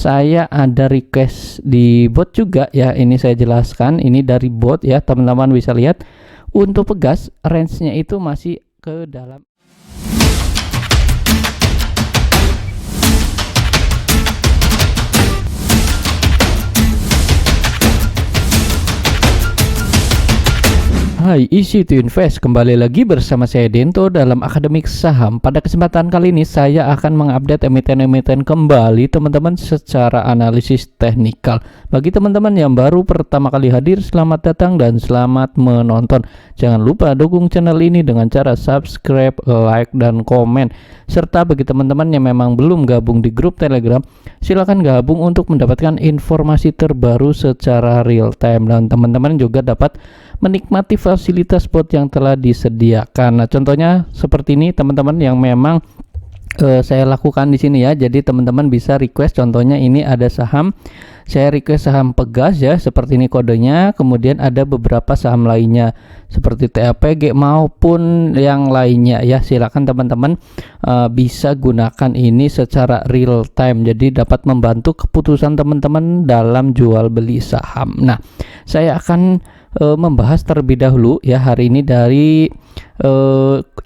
saya ada request di bot juga ya. Ini saya jelaskan, ini dari bot ya, teman-teman bisa lihat untuk Pegas range-nya itu masih ke dalam. Hai, easy to invest, kembali lagi bersama saya Dento dalam Akademik Saham. Pada kesempatan kali ini saya akan mengupdate emiten-emiten kembali teman-teman secara analisis teknikal. Bagi teman-teman yang baru pertama kali hadir, selamat datang dan selamat menonton. Jangan lupa dukung channel ini dengan cara subscribe, like, dan komen. Serta bagi teman-teman yang memang belum gabung di grup Telegram, silakan gabung untuk mendapatkan informasi terbaru secara real time, dan teman-teman juga dapat menikmati fasilitas bot yang telah disediakan. Nah, contohnya seperti ini teman-teman yang memang saya lakukan di sini ya. Jadi teman-teman bisa request, contohnya ini ada saham, saya request saham Pegas ya, seperti ini kodenya. Kemudian ada beberapa saham lainnya seperti TAPG maupun yang lainnya ya. Silakan teman-teman bisa gunakan ini secara real time, jadi dapat membantu keputusan teman-teman dalam jual beli saham. Nah, saya akan membahas terlebih dahulu ya hari ini dari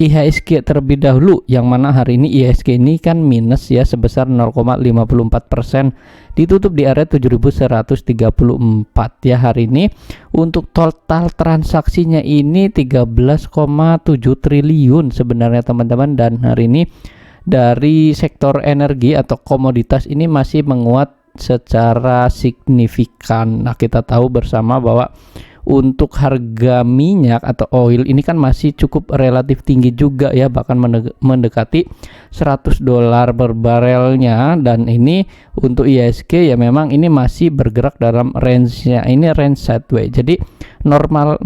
IHSG terlebih dahulu, yang mana hari ini IHSG ini kan minus ya sebesar 0,54%, ditutup di area 7134 ya hari ini. Untuk total transaksinya ini 13,7 triliun sebenarnya teman-teman, dan hari ini dari sektor energi atau komoditas ini masih menguat secara signifikan. Nah, kita tahu bersama bahwa untuk harga minyak atau oil ini kan masih cukup relatif tinggi juga ya, bahkan mendekati $100 per barelnya. Dan ini untuk IHSG ya memang ini masih bergerak dalam range-nya, ini range sideways. Jadi normal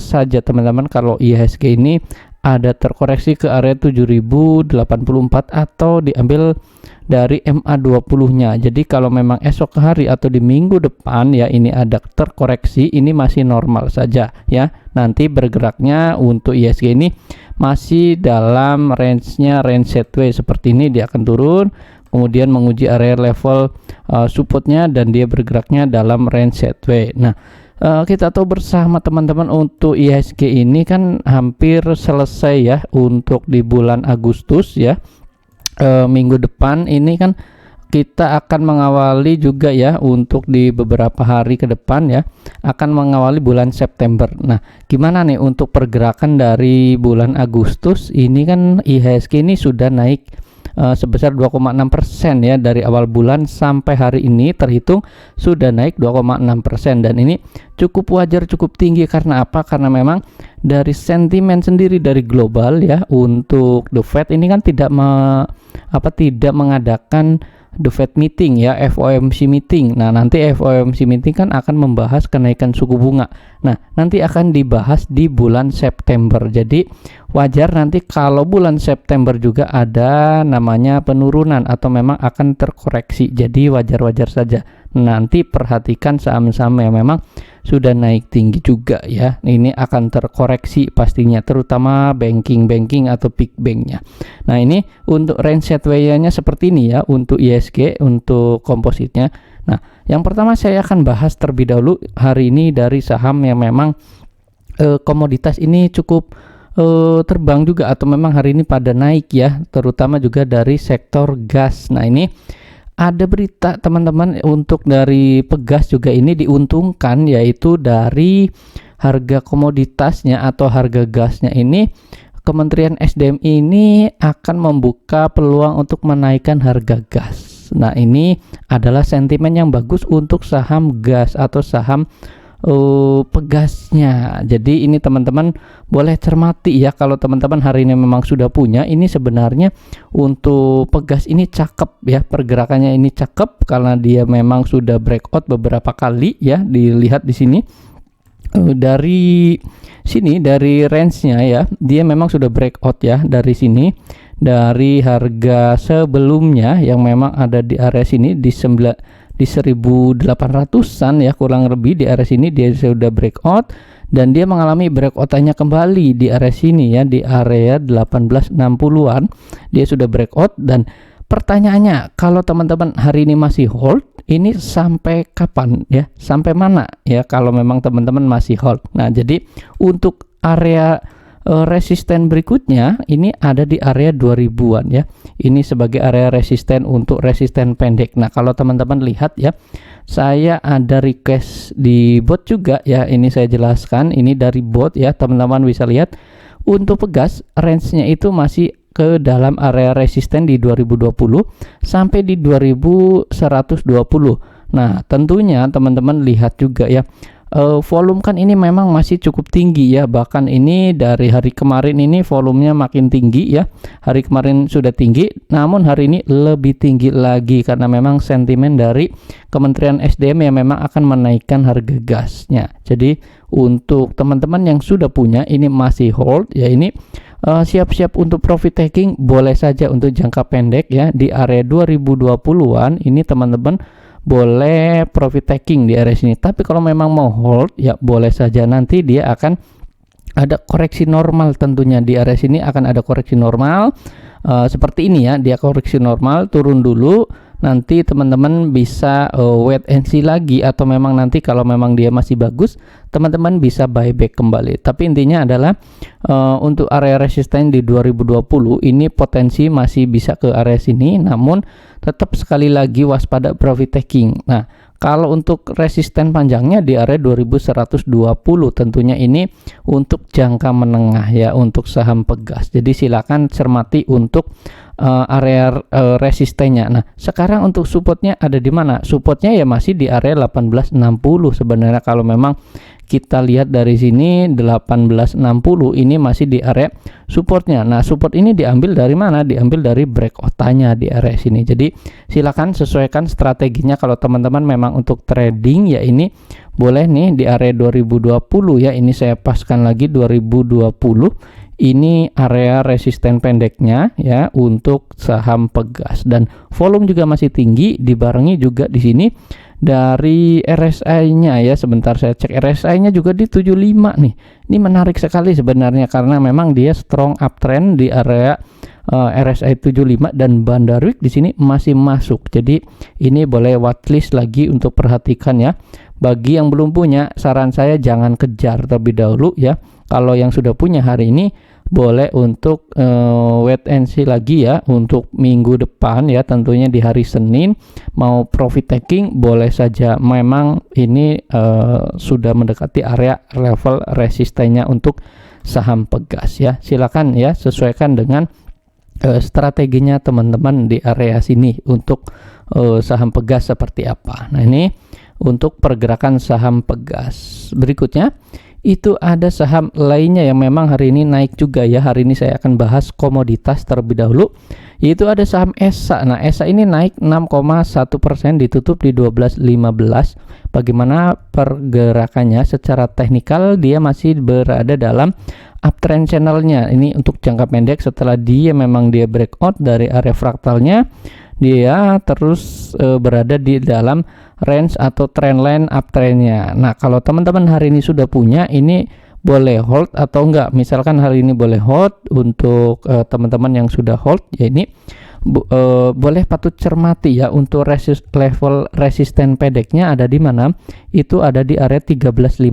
saja teman-teman kalau IHSG ini ada terkoreksi ke area 7084 atau diambil dari MA20-nya. Jadi kalau memang esok hari atau di minggu depan ya ini ada terkoreksi, ini masih normal saja ya. Nanti bergeraknya untuk IHSG ini masih dalam range-nya, range sideways seperti ini. Dia akan turun, kemudian menguji area level supportnya, dan dia bergeraknya dalam range sideways. Nah, kita tahu bersama teman-teman untuk IHSG ini kan hampir selesai ya untuk di bulan Agustus ya. Minggu depan ini kan kita akan mengawali juga ya untuk di beberapa hari ke depan ya, akan mengawali bulan September. Nah, gimana nih untuk pergerakan dari bulan Agustus ini? Kan IHSG ini sudah naik sebesar 2,6% ya dari awal bulan sampai hari ini terhitung sudah naik 2,6%, dan ini cukup wajar, cukup tinggi. Karena apa? Karena memang dari sentimen sendiri dari global ya, untuk The Fed ini kan tidak mengadakan The Fed meeting ya, FOMC meeting. Nah, nanti FOMC meeting kan akan membahas kenaikan suku bunga. Nah, nanti akan dibahas di bulan September. Jadi wajar nanti kalau bulan September juga ada namanya penurunan atau memang akan terkoreksi. Jadi wajar-wajar saja. Nanti perhatikan saham-saham yang memang sudah naik tinggi juga ya, ini akan terkoreksi pastinya, terutama banking atau big banknya. Nah, ini untuk range sideways-nya seperti ini ya untuk IHSG untuk kompositnya. Nah, yang pertama saya akan bahas terlebih dahulu hari ini dari saham yang memang komoditas ini cukup terbang juga atau memang hari ini pada naik ya, terutama juga dari sektor gas. Nah, ini ada berita teman-teman untuk dari Pegas juga ini diuntungkan, yaitu dari harga komoditasnya atau harga gasnya ini. Kementerian SDM ini akan membuka peluang untuk menaikkan harga gas. Nah, ini adalah sentimen yang bagus untuk saham gas atau saham Pegasnya. Jadi ini teman-teman boleh cermati ya, kalau teman-teman hari ini memang sudah punya, ini sebenarnya untuk Pegas ini cakep ya, pergerakannya ini cakep karena dia memang sudah breakout beberapa kali ya. Dilihat di sini dari sini, dari range-nya ya, dia memang sudah breakout ya dari sini, dari harga sebelumnya yang memang ada di area sini di 1800-an ya, kurang lebih di area sini dia sudah breakout, dan dia mengalami breakout-nya kembali di area sini ya, di area 1860-an dia sudah breakout. Dan pertanyaannya, kalau teman-teman hari ini masih hold, ini sampai kapan ya? Sampai mana ya kalau memang teman-teman masih hold? Nah, jadi untuk area resisten berikutnya ini ada di area 2000-an ya. Ini sebagai area resisten untuk resisten pendek. Nah, kalau teman-teman lihat ya, saya ada request di bot juga ya. Ini saya jelaskan, ini dari bot ya. Teman-teman bisa lihat untuk pegas range-nya itu masih ke dalam area resisten di 2020 sampai di 2120. Nah, tentunya teman-teman lihat juga ya, volume kan ini memang masih cukup tinggi ya, bahkan ini dari hari kemarin ini volumenya makin tinggi ya. Hari kemarin sudah tinggi, namun hari ini lebih tinggi lagi karena memang sentimen dari Kementerian SDM yang memang akan menaikkan harga gasnya. Jadi untuk teman-teman yang sudah punya ini masih hold ya, ini siap-siap untuk profit taking, boleh saja untuk jangka pendek ya di area 2020-an ini teman-teman boleh profit taking di area sini. Tapi kalau memang mau hold ya boleh saja, nanti dia akan ada koreksi normal, tentunya di area sini akan ada koreksi normal seperti ini ya, dia koreksi normal turun dulu, nanti teman-teman bisa wait and see lagi, atau memang nanti kalau memang dia masih bagus teman-teman bisa buyback kembali. Tapi intinya adalah untuk area resisten di 2020 ini potensi masih bisa ke area sini, namun tetap sekali lagi waspada profit taking. Nah, kalau untuk resisten panjangnya di area 2120, tentunya ini untuk jangka menengah ya untuk saham pegas. Jadi silakan cermati untuk area resistennya. Nah, sekarang untuk supportnya ada di mana? Supportnya ya masih di area 1860 sebenarnya. Kalau memang kita lihat dari sini 1860 ini masih di area supportnya. Nah, support ini diambil dari mana? Diambil dari breakout-nya di area sini. Jadi silakan sesuaikan strateginya. Kalau teman-teman memang untuk trading ya ini boleh nih di area 2020 ya. Ini saya paskan lagi 2020. Ini area resisten pendeknya ya untuk saham pegas, dan volume juga masih tinggi, dibarengi juga di sini dari RSI-nya ya. Sebentar saya cek RSI-nya juga di 75 nih. Ini menarik sekali sebenarnya karena memang dia strong uptrend di area RSI 75, dan Bandarwik di sini masih masuk. Jadi ini boleh watchlist lagi untuk perhatikan ya. Bagi yang belum punya, saran saya jangan kejar terlebih dahulu ya. Kalau yang sudah punya hari ini boleh untuk wait and see lagi ya untuk minggu depan ya, tentunya di hari Senin mau profit taking boleh saja. Memang ini sudah mendekati area level resistennya untuk saham pegas ya. Silakan ya sesuaikan dengan strateginya teman-teman di area sini untuk saham pegas seperti apa. Nah, ini untuk pergerakan saham pegas. Berikutnya itu ada saham lainnya yang memang hari ini naik juga ya. Hari ini saya akan bahas komoditas terlebih dahulu, yaitu ada saham ESA. Nah, ESA ini naik 6,1%, ditutup di 12.15. Bagaimana pergerakannya? Secara teknikal dia masih berada dalam uptrend channelnya. Ini untuk jangka pendek, setelah dia memang dia breakout dari area fraktalnya, dia terus berada di dalam range atau trendline uptrendnya. Nah, kalau teman-teman hari ini sudah punya, ini boleh hold atau enggak. Misalkan hari ini boleh hold untuk teman-teman yang sudah hold ya, ini boleh patut cermati ya untuk level resisten pendeknya ada di mana? Itu ada di area 13.50.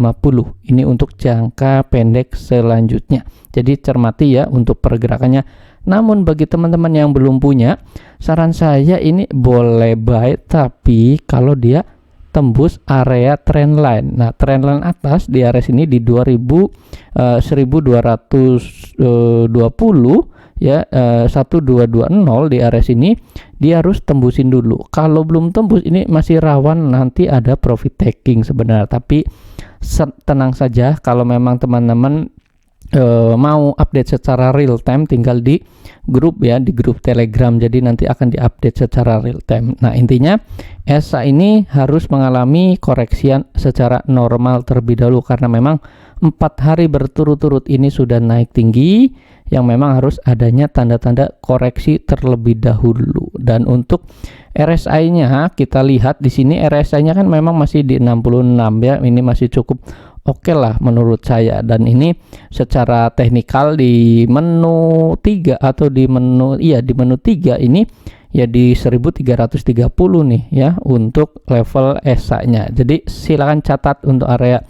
Ini untuk jangka pendek selanjutnya. Jadi cermati ya untuk pergerakannya. Namun bagi teman-teman yang belum punya, saran saya ini boleh buy, tapi kalau dia tembus area trendline. Nah, trendline atas di area sini di 1220 ya, 1220 di area sini dia harus tembusin dulu. Kalau belum tembus ini masih rawan nanti ada profit taking sebenarnya. Tapi tenang saja, kalau memang teman-teman mau update secara real time, tinggal di grup ya, di grup Telegram. Jadi nanti akan diupdate secara real time. Nah, intinya ESA ini harus mengalami koreksian secara normal terlebih dahulu karena memang 4 hari berturut-turut ini sudah naik tinggi, yang memang harus adanya tanda-tanda koreksi terlebih dahulu. Dan untuk RSI-nya kita lihat di sini, RSI-nya kan memang masih di 66 ya. Ini masih cukup oke lah menurut saya. Dan ini secara teknikal di menu 3 atau di menu 3 ini ya di 1330 nih ya untuk level SA-nya. Jadi silakan catat untuk area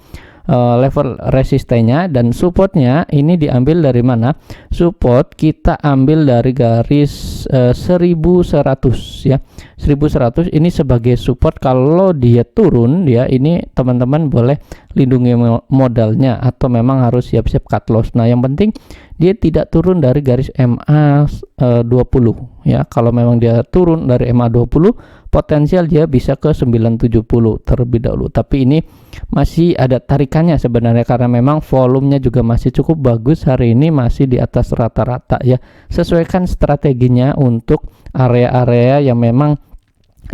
level resistennya, dan supportnya ini diambil dari mana? Support kita ambil dari garis 1100 ya. 1100 ini sebagai support. Kalau dia turun ya, ini teman-teman boleh lindungi modalnya atau memang harus siap-siap cut loss. Nah, yang penting dia tidak turun dari garis MA 20 ya. Kalau memang dia turun dari MA 20, potensial dia bisa ke 970 terlebih dahulu. Tapi ini masih ada tarikannya sebenarnya, karena memang volumenya juga masih cukup bagus hari ini, masih di atas rata-rata ya. Sesuaikan strateginya untuk area-area yang memang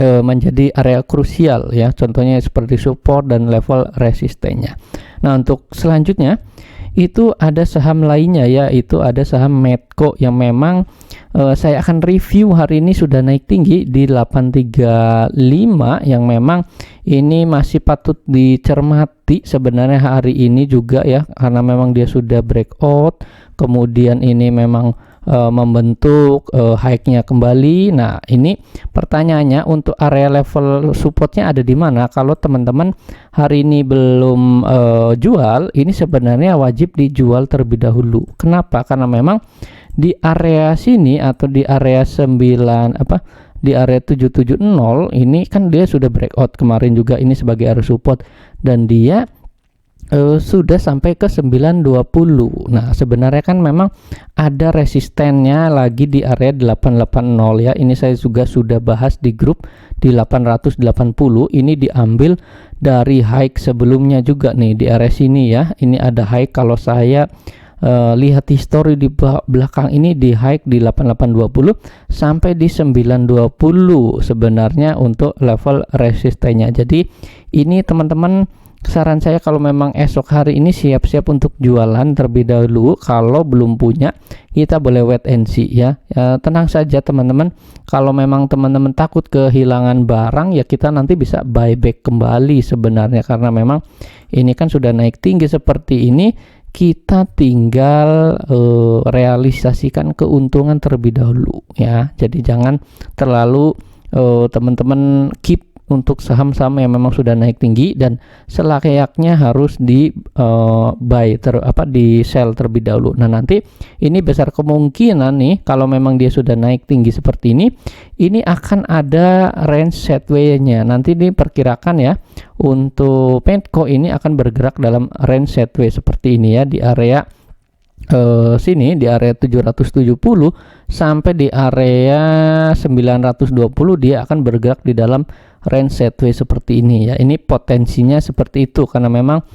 menjadi area krusial ya, contohnya seperti support dan level resistennya. Nah, untuk selanjutnya itu ada saham lainnya, yaitu ada saham Medco yang memang saya akan review hari ini sudah naik tinggi di 835, yang memang ini masih patut dicermati sebenarnya hari ini juga ya, karena memang dia sudah breakout, kemudian ini memang membentuk high-nya kembali. Nah, ini pertanyaannya untuk area level supportnya ada di mana? Kalau teman-teman hari ini belum jual, ini sebenarnya wajib dijual terlebih dahulu. Kenapa? Karena memang di area sini atau di area 9 di area 770 ini kan dia sudah breakout kemarin juga, ini sebagai area support, dan dia sudah sampai ke 920. Nah, sebenarnya kan memang ada resistennya lagi di area 880 ya. Ini saya juga sudah bahas di grup di 880. Ini diambil dari high sebelumnya juga nih di area sini ya. Ini ada high, kalau saya lihat histori di belakang ini di high di 8820 sampai di 920 sebenarnya untuk level resistennya. Jadi ini teman-teman, saran saya kalau memang esok hari ini siap-siap untuk jualan terlebih dahulu. Kalau belum punya, kita boleh wait and see ya. Tenang saja teman-teman, kalau memang teman-teman takut kehilangan barang ya, kita nanti bisa buyback kembali sebenarnya, karena memang ini kan sudah naik tinggi seperti ini, kita tinggal realisasikan keuntungan terlebih dahulu ya. Jadi jangan terlalu teman-teman keep untuk saham-saham yang memang sudah naik tinggi dan selayaknya harus di di sell terlebih dahulu. Nah, nanti ini besar kemungkinan nih, kalau memang dia sudah naik tinggi seperti ini akan ada range sideways-nya. Nanti diperkirakan ya untuk Medco ini akan bergerak dalam range sideways seperti ini ya, di area sini di area 770 sampai di area 920 dia akan bergerak di dalam range sideways seperti ini ya. Ini potensinya seperti itu, karena memang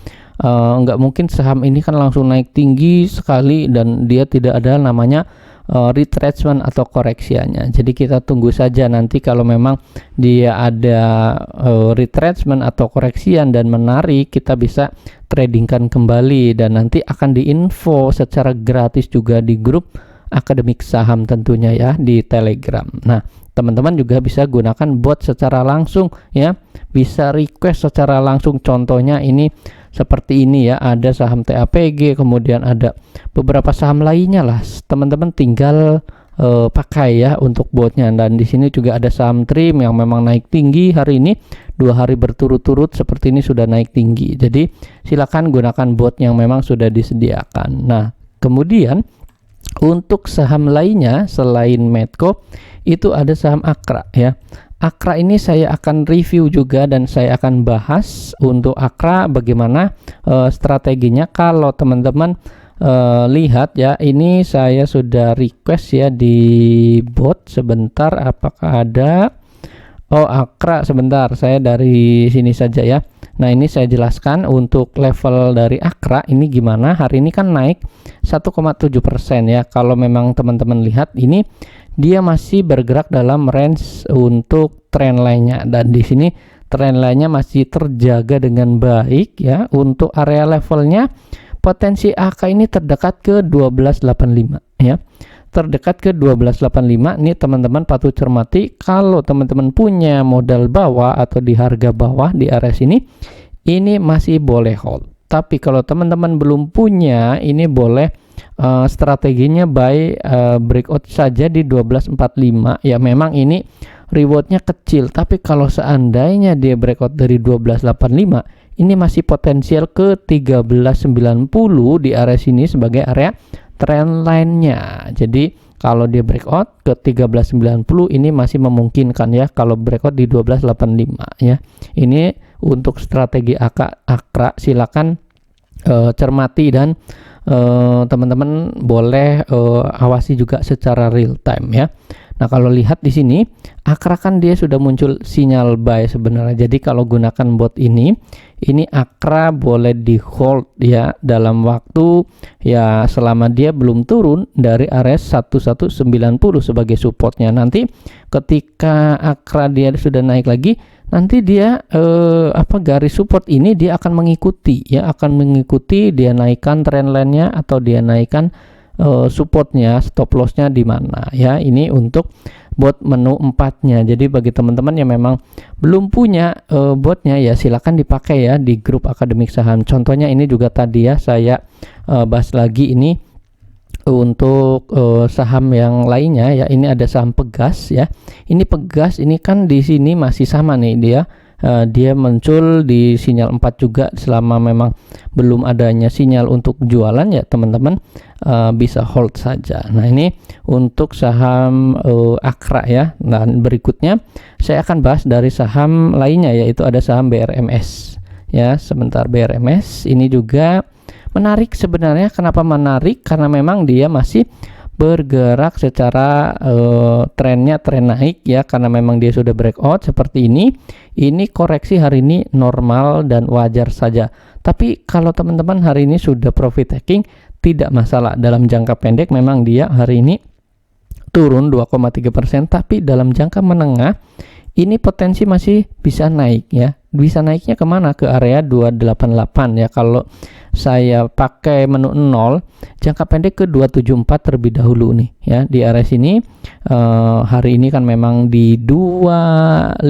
nggak mungkin saham ini kan langsung naik tinggi sekali dan dia tidak ada namanya retracement atau koreksiannya. Jadi kita tunggu saja nanti kalau memang dia ada retracement atau koreksian dan menarik, kita bisa tradingkan kembali, dan nanti akan diinfo secara gratis juga di grup akademik saham tentunya ya, di Telegram. Nah, teman-teman juga bisa gunakan bot secara langsung ya, bisa request secara langsung. Contohnya ini seperti ini ya, ada saham TAPG, kemudian ada beberapa saham lainnya lah, teman-teman tinggal pakai ya untuk botnya. Dan di sini juga ada saham Trim yang memang naik tinggi hari ini, 2 hari berturut-turut seperti ini sudah naik tinggi. Jadi silakan gunakan bot yang memang sudah disediakan. Nah, kemudian untuk saham lainnya selain Medco itu ada saham Akra ya. Akra ini saya akan review juga dan saya akan bahas untuk Akra bagaimana strateginya. Kalau teman-teman lihat ya, ini saya sudah request ya di bot. Sebentar, apakah ada? Oh, Akra, sebentar, saya dari sini saja ya. Nah, ini saya jelaskan untuk level dari Akra ini gimana. Hari ini kan naik 1,7% ya. Kalau memang teman-teman lihat ini dia masih bergerak dalam range untuk trend line-nya, dan di sini trend line-nya masih terjaga dengan baik ya. Untuk area levelnya potensi AK ini terdekat ke 1285 ya. Terdekat ke 1285 nih teman-teman patut cermati. Kalau teman-teman punya modal bawah atau di harga bawah di area sini, ini masih boleh hold. Tapi kalau teman-teman belum punya, ini boleh strateginya buy breakout saja di 12.45 ya. Memang ini rewardnya kecil, tapi kalau seandainya dia breakout dari 12.85 ini masih potensial ke 13.90 di area sini sebagai area trendline-nya. Jadi kalau dia breakout ke 13.90 ini masih memungkinkan ya kalau breakout di 12.85 ya. Ini untuk strategi AKRA silakan cermati dan teman-teman boleh awasi juga secara real time ya. Nah, kalau lihat di sini AKRA kan dia sudah muncul sinyal buy sebenarnya. Jadi kalau gunakan bot ini AKRA boleh di hold ya dalam waktu ya selama dia belum turun dari area 1190 sebagai supportnya. Nanti ketika AKRA dia sudah naik lagi, nanti dia garis support ini dia akan mengikuti ya, dia naikkan trendline-nya atau dia naikkan supportnya, stop lossnya di mana ya. Ini untuk bot menu 4-nya. Jadi bagi teman-teman yang memang belum punya botnya ya silakan dipakai ya di grup akademik saham. Contohnya ini juga tadi ya saya bahas lagi ini untuk saham yang lainnya ya. Ini ada saham Pegas ya. Ini Pegas ini kan di sini masih sama nih dia muncul di sinyal 4 juga. Selama memang belum adanya sinyal untuk jualan ya teman-teman bisa hold saja. Nah, ini untuk saham AKRA ya. Nah, berikutnya saya akan bahas dari saham lainnya, yaitu ada saham BRMS ya. Sebentar, BRMS ini juga menarik sebenarnya. Kenapa menarik? Karena memang dia masih bergerak secara tren naik ya, karena memang dia sudah breakout seperti ini koreksi hari ini normal dan wajar saja. Tapi kalau teman-teman hari ini sudah profit taking tidak masalah. Dalam jangka pendek memang dia hari ini turun 2,3%, tapi dalam jangka menengah ini potensi masih bisa naik ya. Bisa naiknya kemana? Ke area 288 ya. Kalau saya pakai menu 0, jangka pendek ke 274 terlebih dahulu nih ya. Di area sini hari ini kan memang di 256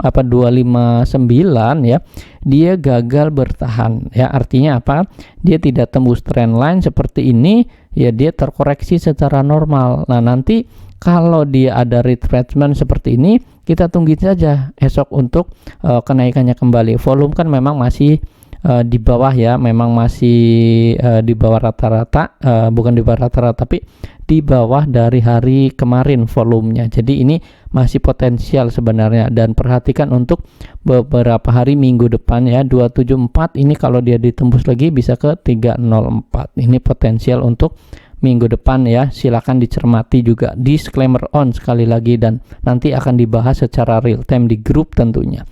apa 259 ya. Dia gagal bertahan ya. Artinya apa? Dia tidak tembus trendline seperti ini ya, dia terkoreksi secara normal. Nah, nanti kalau dia ada retracement seperti ini, kita tunggu saja esok untuk kenaikannya kembali. Volume kan memang masih di bawah ya, memang masih di bawah rata-rata, bukan di bawah rata-rata tapi di bawah dari hari kemarin volumenya. Jadi ini masih potensial sebenarnya, dan perhatikan untuk beberapa hari minggu depan ya. 274 ini kalau dia ditembus lagi bisa ke 304. Ini potensial untuk minggu depan ya. Silakan dicermati juga. Disclaimer on sekali lagi, dan nanti akan dibahas secara real time di grup tentunya.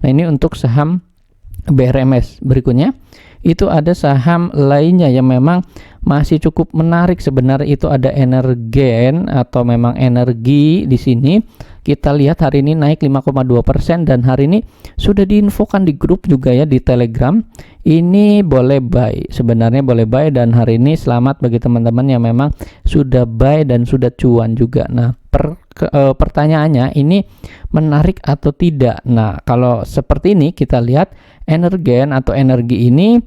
Nah, ini untuk saham BRMS. Berikutnya itu ada saham lainnya yang memang masih cukup menarik sebenarnya, itu ada Energen atau memang energi. Di sini kita lihat hari ini naik 5,2%, dan hari ini sudah diinfokan di grup juga ya di Telegram. Ini boleh buy, sebenarnya boleh buy, dan hari ini selamat bagi teman-teman yang memang sudah buy dan sudah cuan juga. Nah, pertanyaannya ini menarik atau tidak. Nah, kalau seperti ini kita lihat Energen atau energi ini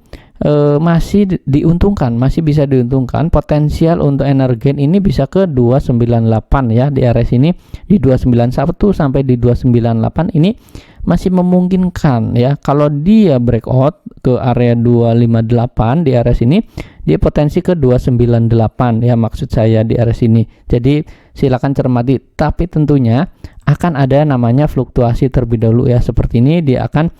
masih diuntungkan, masih bisa diuntungkan. Potensial untuk Energen ini bisa ke 298 ya, di area sini di 291 sampai di 298 ini masih memungkinkan ya. Kalau dia breakout ke area 258 di area sini, dia potensi ke 298 ya, maksud saya di area sini. Jadi silakan cermati, tapi tentunya akan ada namanya fluktuasi terlebih dahulu ya. Seperti ini dia akan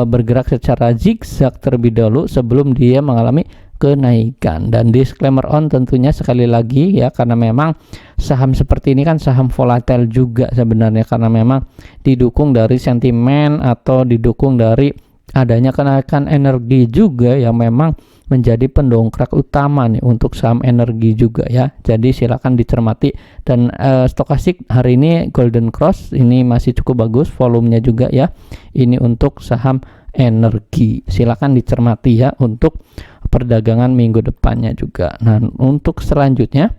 bergerak secara zigzag terlebih dahulu sebelum dia mengalami kenaikan. Dan disclaimer on tentunya sekali lagi ya, karena memang saham seperti ini kan saham volatile juga sebenarnya, karena memang didukung dari sentimen atau didukung dari adanya kenaikan energi juga yang memang menjadi pendongkrak utama nih untuk saham energi juga ya. Jadi silakan dicermati. Dan stokastik hari ini golden cross ini masih cukup bagus, volumenya juga ya. Ini untuk saham energi, silakan dicermati ya untuk perdagangan minggu depannya juga. Nah, untuk selanjutnya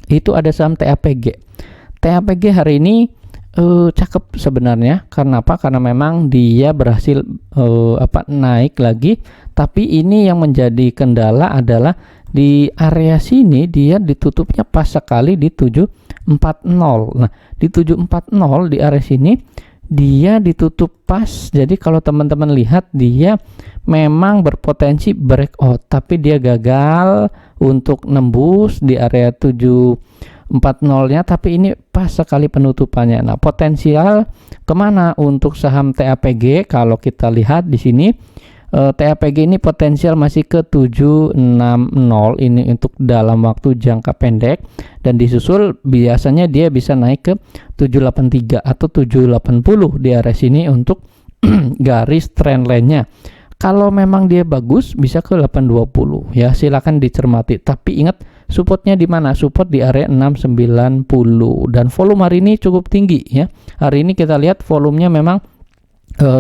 itu ada saham TAPG. TAPG hari ini cakep sebenarnya. Karena apa? Karena memang dia berhasil naik lagi, tapi ini yang menjadi kendala adalah di area sini dia ditutupnya pas sekali di 740. Nah, di 740 di area sini dia ditutup pas. Jadi kalau teman-teman lihat, dia memang berpotensi breakout, tapi dia gagal untuk nembus di area 740-nya, tapi ini pas sekali penutupannya. Nah, potensial kemana untuk saham TAPG? Kalau kita lihat di sini, TAPG ini potensial masih ke 760 ini untuk dalam waktu jangka pendek, dan disusul biasanya dia bisa naik ke 783 atau 780 di area sini untuk garis trend line-nya. Kalau memang dia bagus bisa ke 820 ya, silakan dicermati. Tapi ingat, supportnya di mana? Support di area 690, dan volume hari ini cukup tinggi ya. Hari ini kita lihat volumenya memang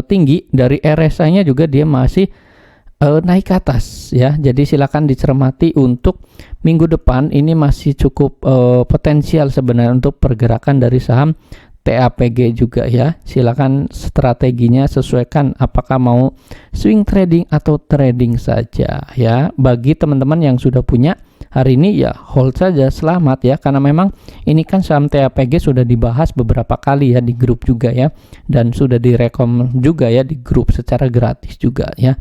tinggi. Dari RSI-nya juga dia masih naik ke atas ya. Jadi silakan dicermati untuk minggu depan. Ini masih cukup potensial sebenarnya untuk pergerakan dari saham TAPG juga ya. Silakan strateginya sesuaikan, apakah mau swing trading atau trading saja ya. Bagi teman-teman yang sudah punya hari ini ya hold saja, selamat ya, karena memang ini kan saham TAPG sudah dibahas beberapa kali ya di grup juga ya, dan sudah direkom juga ya di grup secara gratis juga ya.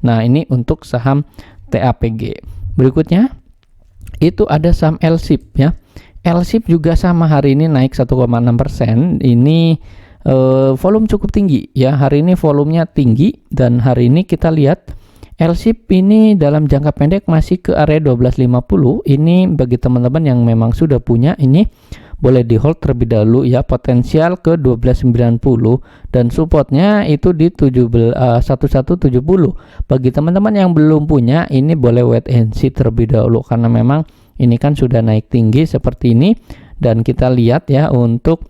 Nah, ini untuk saham TAPG. Berikutnya itu ada saham LSIP ya. LSIP juga sama, hari ini naik 1,6%. Ini volume cukup tinggi ya. Hari ini volumenya tinggi, dan hari ini kita lihat LSIP ini dalam jangka pendek masih ke area 1250. Ini bagi teman-teman yang memang sudah punya, ini boleh di hold terlebih dahulu ya. Potensial ke 1290, dan supportnya itu di 1170. Bagi teman-teman yang belum punya, ini boleh wait and see terlebih dahulu, karena memang ini kan sudah naik tinggi seperti ini. Dan kita lihat ya, untuk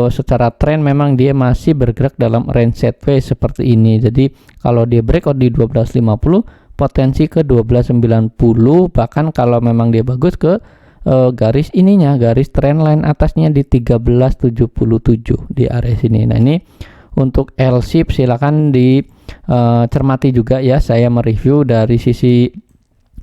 secara tren memang dia masih bergerak dalam range sideways seperti ini. Jadi kalau dia breakout di 1250, potensi ke 1290, bahkan kalau memang dia bagus ke garis ininya, garis trend line atasnya di 1377 di area sini. Nah, ini untuk LSIP silakan dicermati juga ya. Saya mereview dari sisi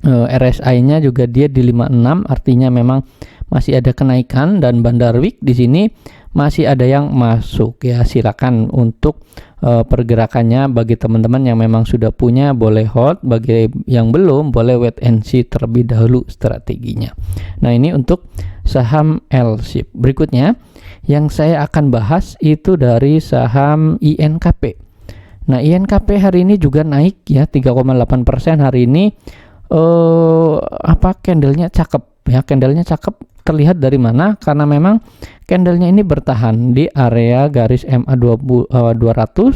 RSI-nya juga dia di 56, artinya memang masih ada kenaikan, dan Bandarwik di sini masih ada yang masuk ya. Silakan untuk pergerakannya, bagi teman-teman yang memang sudah punya boleh hold, bagi yang belum boleh wait and see terlebih dahulu strateginya. Nah, ini untuk saham LSIP. Berikutnya yang saya akan bahas itu dari saham INKP. Nah, INKP hari ini juga naik ya, 3,8% hari ini. Candlenya cakep ya, candlenya cakep. Terlihat dari mana? Karena memang candlenya ini bertahan di area garis MA 200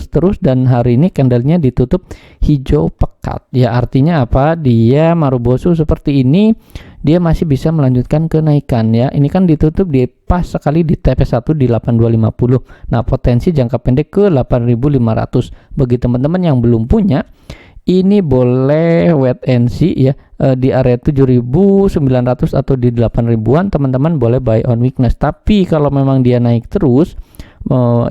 terus, dan hari ini candlenya ditutup hijau pekat ya. Artinya apa? Dia Marubosu seperti ini, dia masih bisa melanjutkan kenaikan ya. Ini kan ditutup di pas sekali di TP1 di 8250. Nah, potensi jangka pendek ke 8500. Bagi teman-teman yang belum punya, ini boleh wait and see ya, di area 7.900 atau di 8.000-an teman-teman boleh buy on weakness. Tapi kalau memang dia naik terus,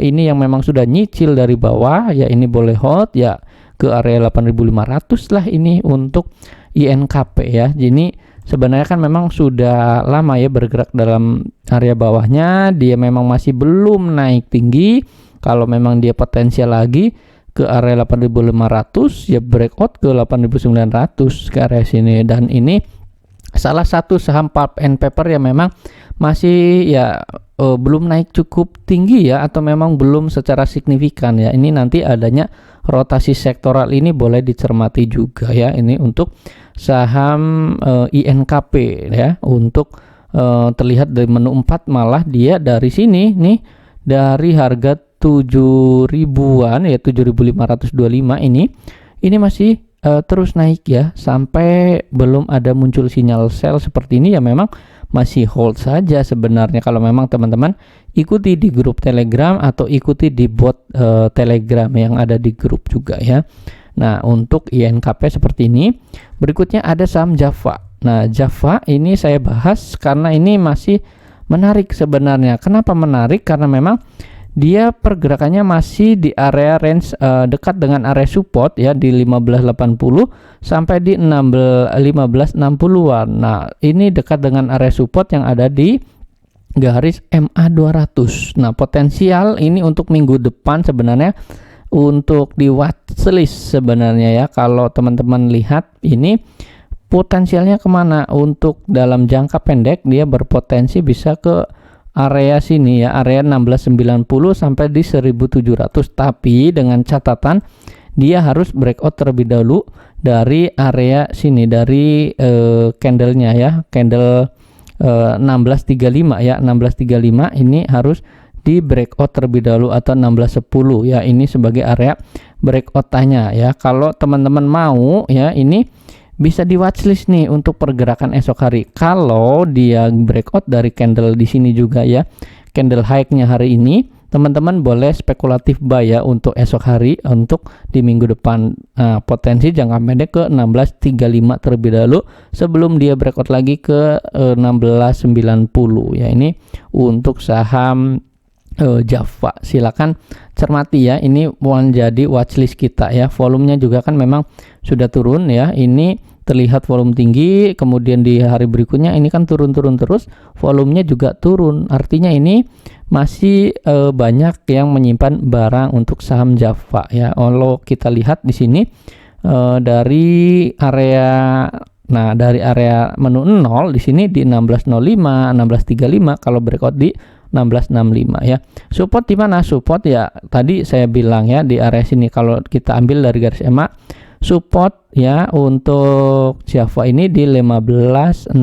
ini yang memang sudah nyicil dari bawah ya, ini boleh hold ya ke area 8.500 lah ini untuk INKP ya. Jadi sebenarnya kan memang sudah lama ya bergerak dalam area bawahnya, dia memang masih belum naik tinggi. Kalau memang dia potensial lagi ke area 8.500 ya, breakout ke 8.900 ke area sini. Dan ini salah satu saham pulp and paper yang memang masih ya belum naik cukup tinggi ya, atau memang belum secara signifikan ya. Ini nanti adanya rotasi sektoral ini boleh dicermati juga ya. Ini untuk saham INKP ya. Untuk terlihat dari menu 4 malah dia dari sini nih, dari harga 7.000-an ya, 7.525 ini masih terus naik ya, sampai belum ada muncul sinyal sell seperti ini ya. Memang masih hold saja sebenarnya, kalau memang teman-teman ikuti di grup Telegram atau ikuti di bot Telegram yang ada di grup juga ya. Nah, untuk INKP seperti ini. Berikutnya ada saham Java. Nah, Java ini saya bahas karena ini masih menarik sebenarnya. Kenapa menarik? Karena memang dia pergerakannya masih di area range dekat dengan area support ya di 1580 sampai di 1560-an. Nah, ini dekat dengan area support yang ada di garis MA 200. Nah, potensial ini untuk minggu depan sebenarnya untuk di watchlist sebenarnya ya. Kalau teman-teman lihat ini potensialnya kemana? Untuk dalam jangka pendek dia berpotensi bisa ke area sini ya, area 1690 sampai di 1700, tapi dengan catatan dia harus breakout terlebih dahulu dari area sini, dari candlenya ya, candle 1635 ya, 1635 ini harus di breakout terlebih dahulu atau 1610 ya, ini sebagai area breakout-nya ya. Kalau teman-teman mau ya, ini bisa di watchlist nih untuk pergerakan esok hari. Kalau dia breakout dari candle di sini juga ya, candle high-nya hari ini, teman-teman boleh spekulatif buy ya untuk esok hari, untuk di minggu depan. Nah, potensi jangka pendek ke 1635 terlebih dahulu sebelum dia breakout lagi ke 1690 ya. Ini untuk saham Java, silakan cermati ya, ini menjadi watchlist kita ya. Volumenya juga kan memang sudah turun ya, ini terlihat volume tinggi, kemudian di hari berikutnya ini kan turun-turun terus, volumenya juga turun, artinya ini masih banyak yang menyimpan barang untuk saham Java ya. Kalau kita lihat di sini dari area, nah dari area menu 0 di sini di 1605, 1635, kalau breakout di 1665 ya. Support di mana? Support ya tadi saya bilang ya di area sini. Kalau kita ambil dari garis EMA, support ya untuk Java ini di 1560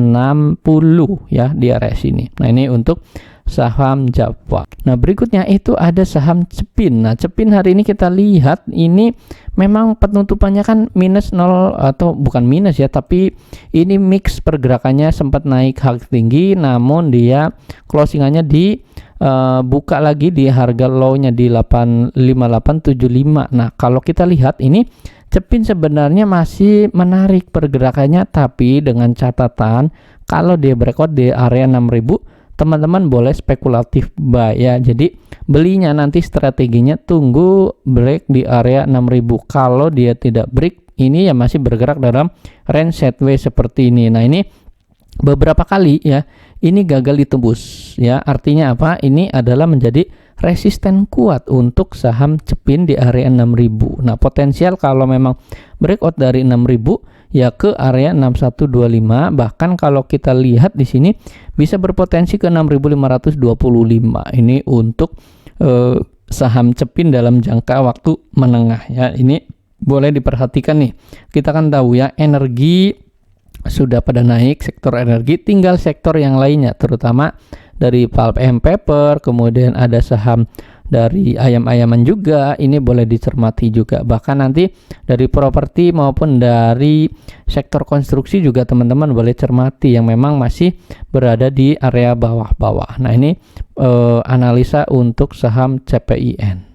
ya, di area sini. Nah, ini untuk saham Java. Nah, berikutnya itu ada saham Cepin. Nah, Cepin hari ini kita lihat ini memang penutupannya kan minus 0, atau bukan minus ya, tapi ini mix pergerakannya sempat naik harga tinggi, namun dia closingannya di buka lagi di harga low-nya di 85875. Nah, kalau kita lihat ini Cepin sebenarnya masih menarik pergerakannya, tapi dengan catatan kalau dia breakout di area 6000, teman-teman boleh spekulatif buy ya. Jadi belinya nanti strateginya tunggu break di area 6000. Kalau dia tidak break, ini ya masih bergerak dalam range sideways seperti ini. Nah, ini beberapa kali ya ini gagal ditembus ya. Artinya apa? Ini adalah menjadi resisten kuat untuk saham Cepin di area 6000. Nah, potensial kalau memang breakout dari 6000 ya ke area 6125, bahkan kalau kita lihat di sini bisa berpotensi ke 6525. Ini untuk saham Cepin dalam jangka waktu menengah ya. Ini boleh diperhatikan nih. Kita kan tahu ya, energi sudah pada naik, sektor energi, tinggal sektor yang lainnya, terutama dari pulp and paper, kemudian ada saham dari ayam-ayaman juga, ini boleh dicermati juga. Bahkan nanti dari properti maupun dari sektor konstruksi juga teman-teman boleh cermati yang memang masih berada di area bawah-bawah. Nah, ini analisa untuk saham CPIN.